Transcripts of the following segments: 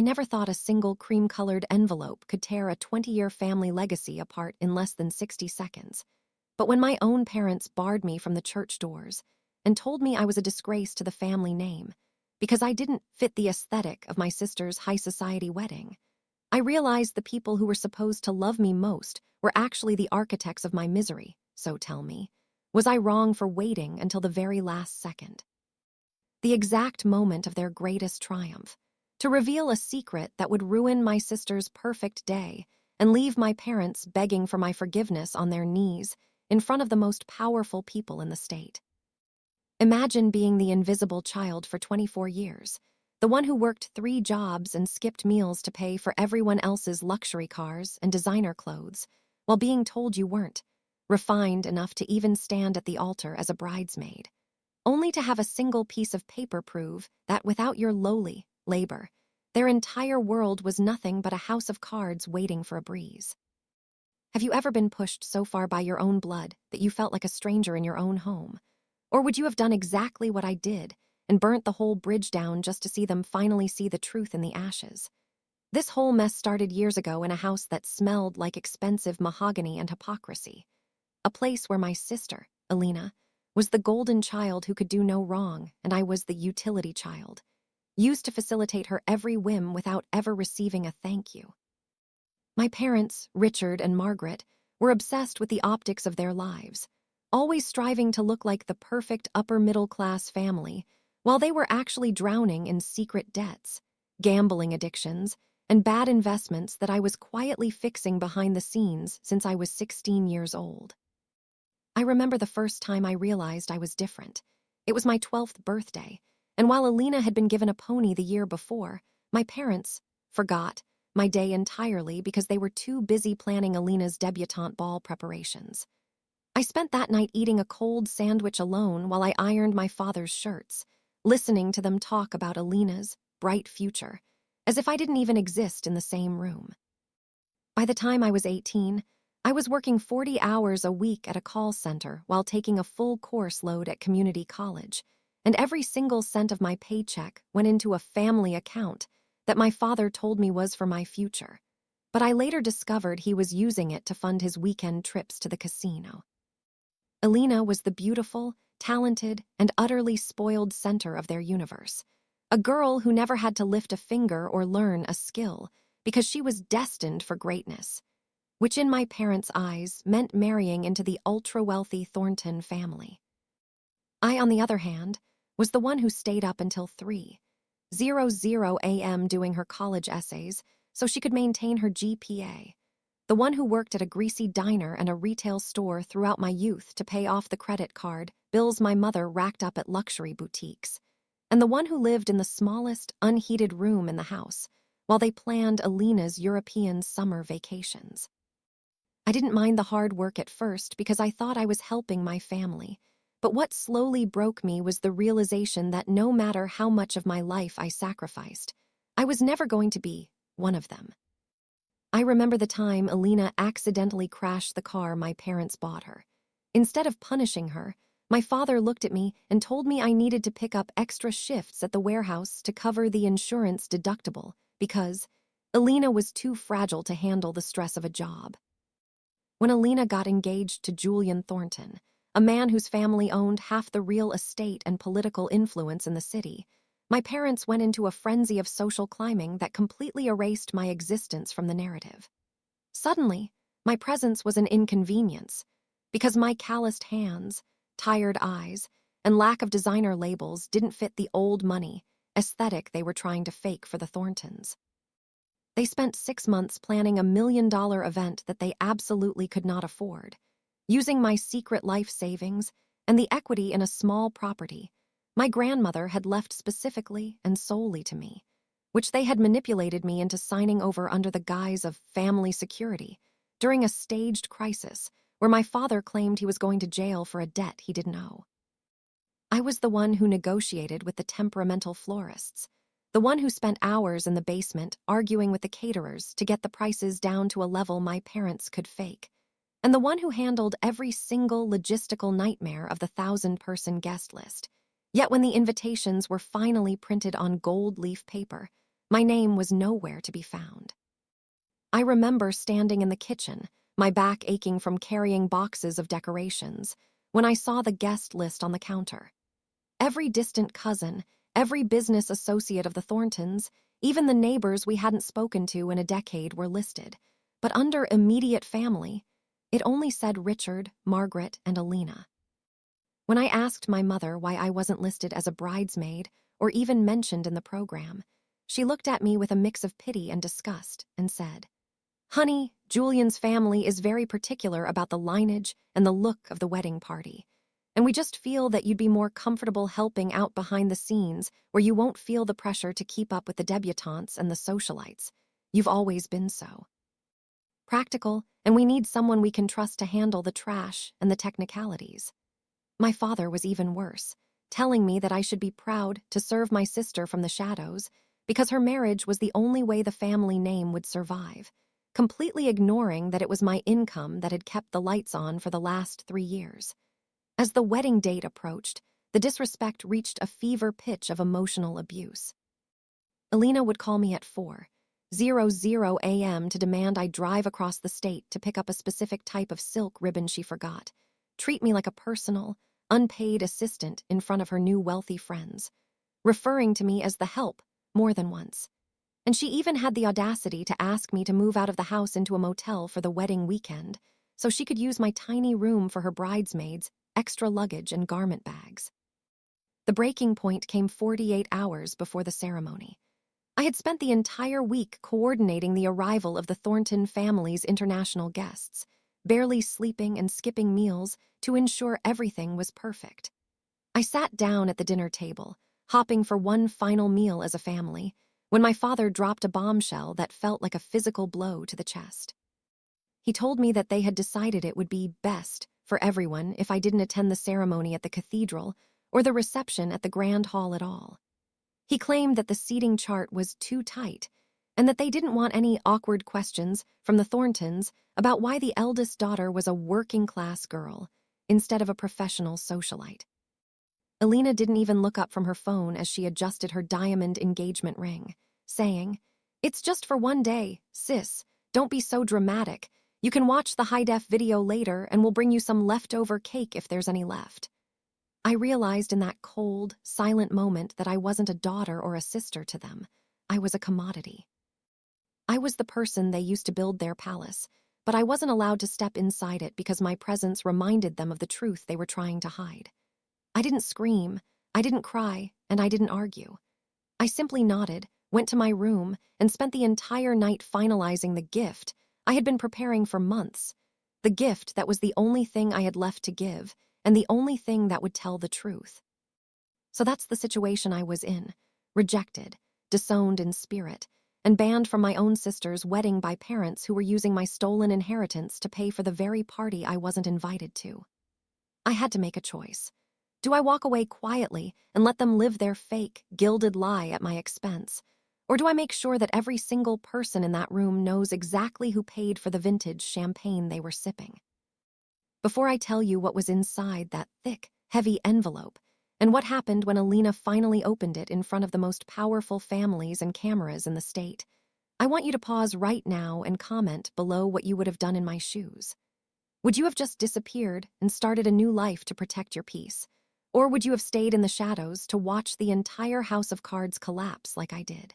I never thought a single cream-colored envelope could tear a 20-year family legacy apart in less than 60 seconds. But when my own parents barred me from the church doors and told me I was a disgrace to the family name because I didn't fit the aesthetic of my sister's high society wedding, I realized the people who were supposed to love me most were actually the architects of my misery, so tell me. Was I wrong for waiting until the very last second? The exact moment of their greatest triumph, to reveal a secret that would ruin my sister's perfect day and leave my parents begging for my forgiveness on their knees in front of the most powerful people in the state. Imagine being the invisible child for 24 years, the one who worked 3 jobs and skipped meals to pay for everyone else's luxury cars and designer clothes, while being told you weren't refined enough to even stand at the altar as a bridesmaid, only to have a single piece of paper prove that without your lowly labor, their entire world was nothing but a house of cards waiting for a breeze. Have you ever been pushed so far by your own blood that you felt like a stranger in your own home? Or would you have done exactly what I did and burnt the whole bridge down just to see them finally see the truth in the ashes? This whole mess started years ago in a house that smelled like expensive mahogany and hypocrisy. A place where my sister, Alina, was the golden child who could do no wrong, and I was the utility child, used to facilitate her every whim without ever receiving a thank you. My parents, Richard and Margaret, were obsessed with the optics of their lives, always striving to look like the perfect upper-middle-class family, while they were actually drowning in secret debts, gambling addictions, and bad investments that I was quietly fixing behind the scenes since I was 16 years old. I remember the first time I realized I was different. It was my 12th birthday, and while Alina had been given a pony the year before, my parents forgot my day entirely because they were too busy planning Alina's debutante ball preparations. I spent that night eating a cold sandwich alone while I ironed my father's shirts, listening to them talk about Alina's bright future, as if I didn't even exist in the same room. By the time I was 18, I was working 40 hours a week at a call center while taking a full course load at community college, and every single cent of my paycheck went into a family account that my father told me was for my future. But I later discovered he was using it to fund his weekend trips to the casino. Alina was the beautiful, talented, and utterly spoiled center of their universe, a girl who never had to lift a finger or learn a skill because she was destined for greatness, which in my parents' eyes meant marrying into the ultra-wealthy Thornton family. I, on the other hand, was the one who stayed up until 3:00 a.m. doing her college essays so she could maintain her GPA, the one who worked at a greasy diner and a retail store throughout my youth to pay off the credit card bills my mother racked up at luxury boutiques, and the one who lived in the smallest, unheated room in the house while they planned Alina's European summer vacations. I didn't mind the hard work at first because I thought I was helping my family, but what slowly broke me was the realization that no matter how much of my life I sacrificed, I was never going to be one of them. I remember the time Alina accidentally crashed the car my parents bought her. Instead of punishing her, my father looked at me and told me I needed to pick up extra shifts at the warehouse to cover the insurance deductible because Alina was too fragile to handle the stress of a job. When Alina got engaged to Julian Thornton, a man whose family owned half the real estate and political influence in the city, my parents went into a frenzy of social climbing that completely erased my existence from the narrative. Suddenly, my presence was an inconvenience, because my calloused hands, tired eyes, and lack of designer labels didn't fit the old money aesthetic they were trying to fake for the Thorntons. They spent 6 months planning a $1 million event that they absolutely could not afford, using my secret life savings and the equity in a small property my grandmother had left specifically and solely to me, which they had manipulated me into signing over under the guise of family security during a staged crisis where my father claimed he was going to jail for a debt he didn't owe. I was the one who negotiated with the temperamental florists, the one who spent hours in the basement arguing with the caterers to get the prices down to a level my parents could fake, and the one who handled every single logistical nightmare of the 1,000-person guest list. Yet when the invitations were finally printed on gold leaf paper, My name was nowhere to be found. I remember standing in the kitchen, my back aching from carrying boxes of decorations, when I saw the guest list on the counter. Every distant cousin, every business associate of the Thorntons, even the neighbors we hadn't spoken to in a decade were listed. But under immediate family, it only said Richard, Margaret, and Alina. When I asked my mother why I wasn't listed as a bridesmaid or even mentioned in the program, she looked at me with a mix of pity and disgust and said, "Honey, Julian's family is very particular about the lineage and the look of the wedding party. And we just feel that you'd be more comfortable helping out behind the scenes where you won't feel the pressure to keep up with the debutantes and the socialites. You've always been so practical, and we need someone we can trust to handle the trash and the technicalities." My father was even worse, telling me that I should be proud to serve my sister from the shadows because her marriage was the only way the family name would survive, completely ignoring that it was my income that had kept the lights on for the last 3 years. As the wedding date approached, the disrespect reached a fever pitch of emotional abuse. Alina would call me at 4:00 a.m. to demand I drive across the state to pick up a specific type of silk ribbon she forgot, treat me like a personal, unpaid assistant in front of her new wealthy friends, referring to me as the help more than once. And she even had the audacity to ask me to move out of the house into a motel for the wedding weekend so she could use my tiny room for her bridesmaids, extra luggage, and garment bags. The breaking point came 48 hours before the ceremony. I had spent the entire week coordinating the arrival of the Thornton family's international guests, barely sleeping and skipping meals to ensure everything was perfect. I sat down at the dinner table, hopping for one final meal as a family, when my father dropped a bombshell that felt like a physical blow to the chest. He told me that they had decided it would be best for everyone if I didn't attend the ceremony at the cathedral or the reception at the Grand Hall at all. He claimed that the seating chart was too tight and that they didn't want any awkward questions from the Thorntons about why the eldest daughter was a working-class girl instead of a professional socialite. Alina didn't even look up from her phone as she adjusted her diamond engagement ring, saying, "It's just for one day, sis. Don't be so dramatic. You can watch the high-def video later and we'll bring you some leftover cake if there's any left." I realized in that cold, silent moment that I wasn't a daughter or a sister to them. I was a commodity. I was the person they used to build their palace, but I wasn't allowed to step inside it because my presence reminded them of the truth they were trying to hide. I didn't scream, I didn't cry, and I didn't argue. I simply nodded, went to my room, and spent the entire night finalizing the gift I had been preparing for months. The gift that was the only thing I had left to give, and the only thing that would tell the truth. So that's the situation I was in, rejected, disowned in spirit, and banned from my own sister's wedding by parents who were using my stolen inheritance to pay for the very party I wasn't invited to. I had to make a choice. Do I walk away quietly and let them live their fake, gilded lie at my expense? Or do I make sure that every single person in that room knows exactly who paid for the vintage champagne they were sipping? Before I tell you what was inside that thick, heavy envelope, and what happened when Alina finally opened it in front of the most powerful families and cameras in the state, I want you to pause right now and comment below what you would have done in my shoes. Would you have just disappeared and started a new life to protect your peace? Or would you have stayed in the shadows to watch the entire house of cards collapse like I did?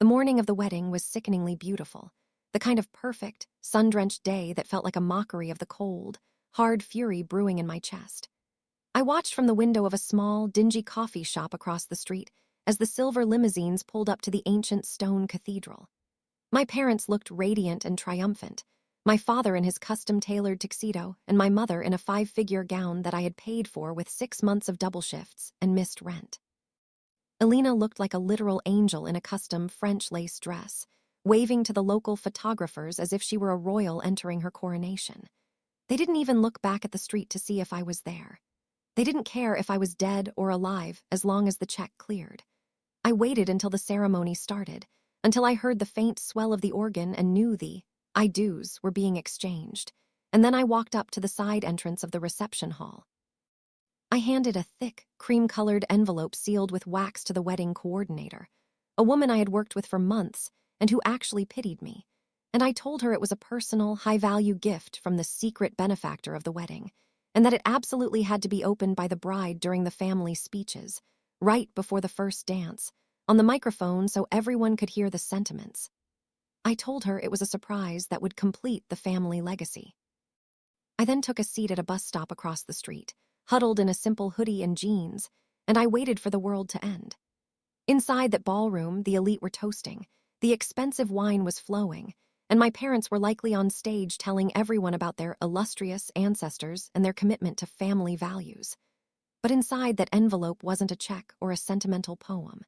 The morning of the wedding was sickeningly beautiful, the kind of perfect, sun-drenched day that felt like a mockery of the cold, hard fury brewing in my chest. I watched from the window of a small, dingy coffee shop across the street as the silver limousines pulled up to the ancient stone cathedral. My parents looked radiant and triumphant, my father in his custom-tailored tuxedo and my mother in a 5-figure gown that I had paid for with 6 months of double shifts and missed rent. Alina looked like a literal angel in a custom French lace dress, waving to the local photographers as if she were a royal entering her coronation. They didn't even look back at the street to see if I was there. They didn't care if I was dead or alive as long as the check cleared. I waited until the ceremony started, until I heard the faint swell of the organ and knew the I do's were being exchanged, and then I walked up to the side entrance of the reception hall. I handed a thick, cream-colored envelope sealed with wax to the wedding coordinator, a woman I had worked with for months and who actually pitied me. And I told her it was a personal, high-value gift from the secret benefactor of the wedding, and that it absolutely had to be opened by the bride during the family speeches, right before the first dance, on the microphone so everyone could hear the sentiments. I told her it was a surprise that would complete the family legacy. I then took a seat at a bus stop across the street, huddled in a simple hoodie and jeans, and I waited for the world to end. Inside that ballroom, the elite were toasting, the expensive wine was flowing, and my parents were likely on stage telling everyone about their illustrious ancestors and their commitment to family values. But inside that envelope wasn't a check or a sentimental poem.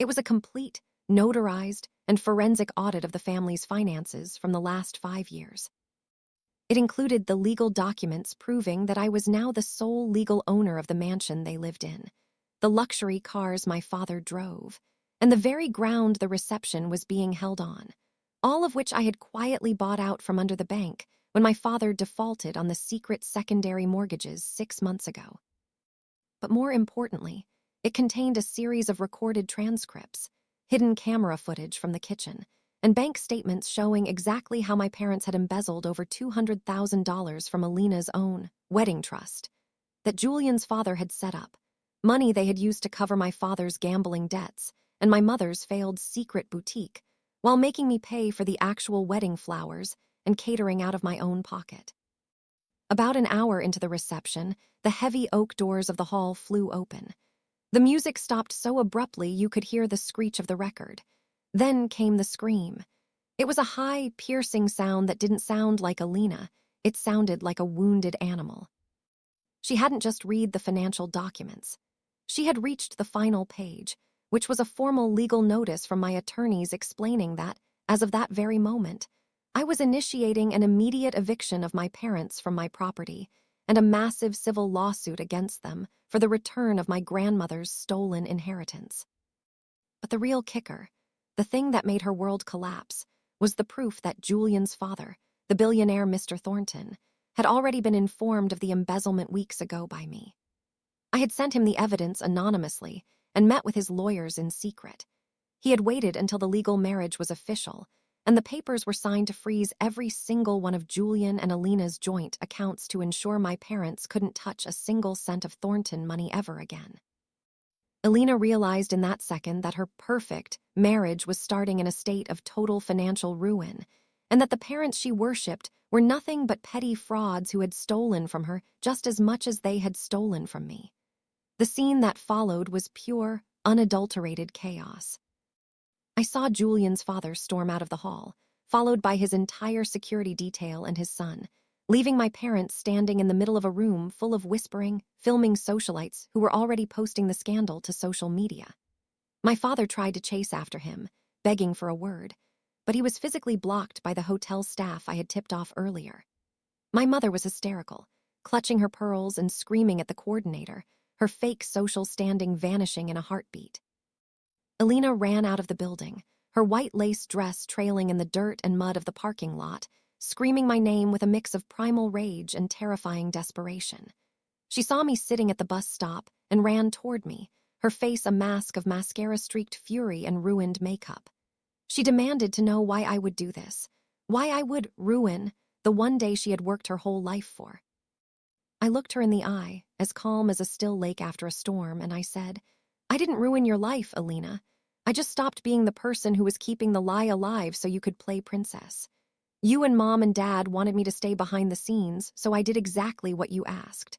It was a complete, notarized, and forensic audit of the family's finances from the last 5 years. It included the legal documents proving that I was now the sole legal owner of the mansion they lived in, the luxury cars my father drove, and the very ground the reception was being held on, all of which I had quietly bought out from under the bank when my father defaulted on the secret secondary mortgages 6 months ago. But more importantly, it contained a series of recorded transcripts, hidden camera footage from the kitchen, and bank statements showing exactly how my parents had embezzled over $200,000 from Alina's own wedding trust that Julian's father had set up, money they had used to cover my father's gambling debts and my mother's failed secret boutique, while making me pay for the actual wedding flowers and catering out of my own pocket. About an hour into the reception, the heavy oak doors of the hall flew open. The music stopped so abruptly you could hear the screech of the record. Then came the scream. It was a high, piercing sound that didn't sound like Alina. It sounded like a wounded animal. She hadn't just read the financial documents. She had reached the final page, which was a formal legal notice from my attorneys explaining that, as of that very moment, I was initiating an immediate eviction of my parents from my property and a massive civil lawsuit against them for the return of my grandmother's stolen inheritance. But the real kicker, the thing that made her world collapse, was the proof that Julian's father, the billionaire Mr. Thornton, had already been informed of the embezzlement weeks ago by me. I had sent him the evidence anonymously and met with his lawyers in secret. He had waited until the legal marriage was official, and the papers were signed to freeze every single one of Julian and Alina's joint accounts to ensure my parents couldn't touch a single cent of Thornton money ever again. Alina realized in that second that her perfect marriage was starting in a state of total financial ruin, and that the parents she worshipped were nothing but petty frauds who had stolen from her just as much as they had stolen from me. The scene that followed was pure, unadulterated chaos. I saw Julian's father storm out of the hall, followed by his entire security detail and his son, leaving my parents standing in the middle of a room full of whispering, filming socialites who were already posting the scandal to social media. My father tried to chase after him, begging for a word, but he was physically blocked by the hotel staff I had tipped off earlier. My mother was hysterical, clutching her pearls and screaming at the coordinator, her fake social standing vanishing in a heartbeat. Alina ran out of the building, her white lace dress trailing in the dirt and mud of the parking lot, screaming my name with a mix of primal rage and terrifying desperation. She saw me sitting at the bus stop and ran toward me, her face a mask of mascara-streaked fury and ruined makeup. She demanded to know why I would do this, why I would ruin the one day she had worked her whole life for. I looked her in the eye, as calm as a still lake after a storm, and I said, "I didn't ruin your life, Alina. I just stopped being the person who was keeping the lie alive so you could play princess. You and Mom and Dad wanted me to stay behind the scenes, so I did exactly what you asked.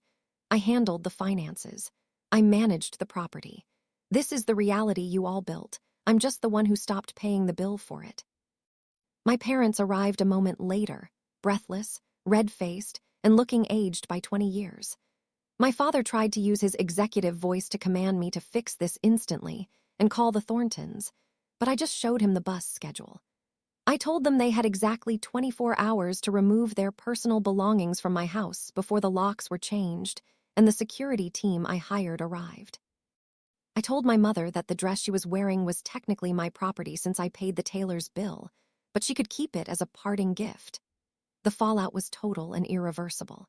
I handled the finances. I managed the property. This is the reality you all built. I'm just the one who stopped paying the bill for it." My parents arrived a moment later, breathless, red-faced, and looking aged by 20 years. My father tried to use his executive voice to command me to fix this instantly and call the Thorntons, but I just showed him the bus schedule. I told them they had exactly 24 hours to remove their personal belongings from my house before the locks were changed and the security team I hired arrived. I told my mother that the dress she was wearing was technically my property since I paid the tailor's bill, but she could keep it as a parting gift. The fallout was total and irreversible.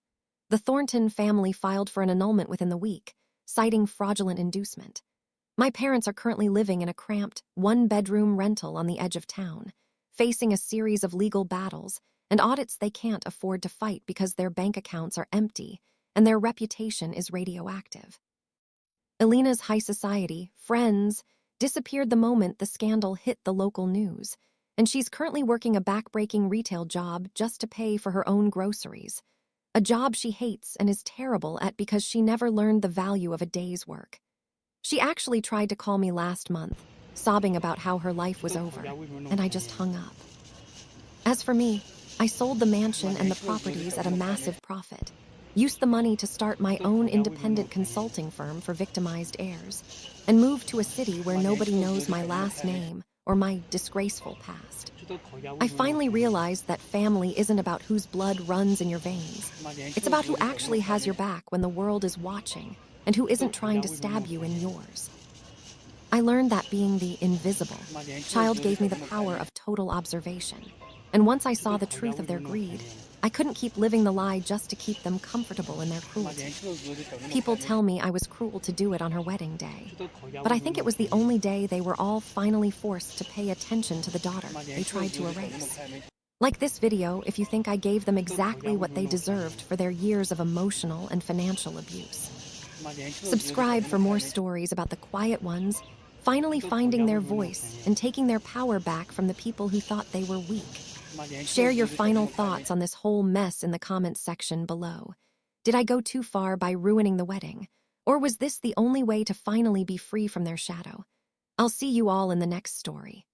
The Thornton family filed for an annulment within the week, citing fraudulent inducement. My parents are currently living in a cramped, one-bedroom rental on the edge of town, facing a series of legal battles and audits they can't afford to fight because their bank accounts are empty and their reputation is radioactive. Elena's high society, friends, disappeared the moment the scandal hit the local news, and she's currently working a back-breaking retail job just to pay for her own groceries, a job she hates and is terrible at because she never learned the value of a day's work. She actually tried to call me last month, sobbing about how her life was over, and I just hung up. As for me, I sold the mansion and the properties at a massive profit, used the money to start my own independent consulting firm for victimized heirs, and moved to a city where nobody knows my last name or my disgraceful past. I finally realized that family isn't about whose blood runs in your veins. It's about who actually has your back when the world is watching and who isn't trying to stab you in yours. I learned that being the invisible child gave me the power of total observation. And once I saw the truth of their greed, I couldn't keep living the lie just to keep them comfortable in their cruelty. People tell me I was cruel to do it on her wedding day, but I think it was the only day they were all finally forced to pay attention to the daughter they tried to erase. Like this video if you think I gave them exactly what they deserved for their years of emotional and financial abuse. Subscribe for more stories about the quiet ones finally finding their voice and taking their power back from the people who thought they were weak. Share your final thoughts on this whole mess in the comments section below. Did I go too far by ruining the wedding? Or was this the only way to finally be free from their shadow? I'll see you all in the next story.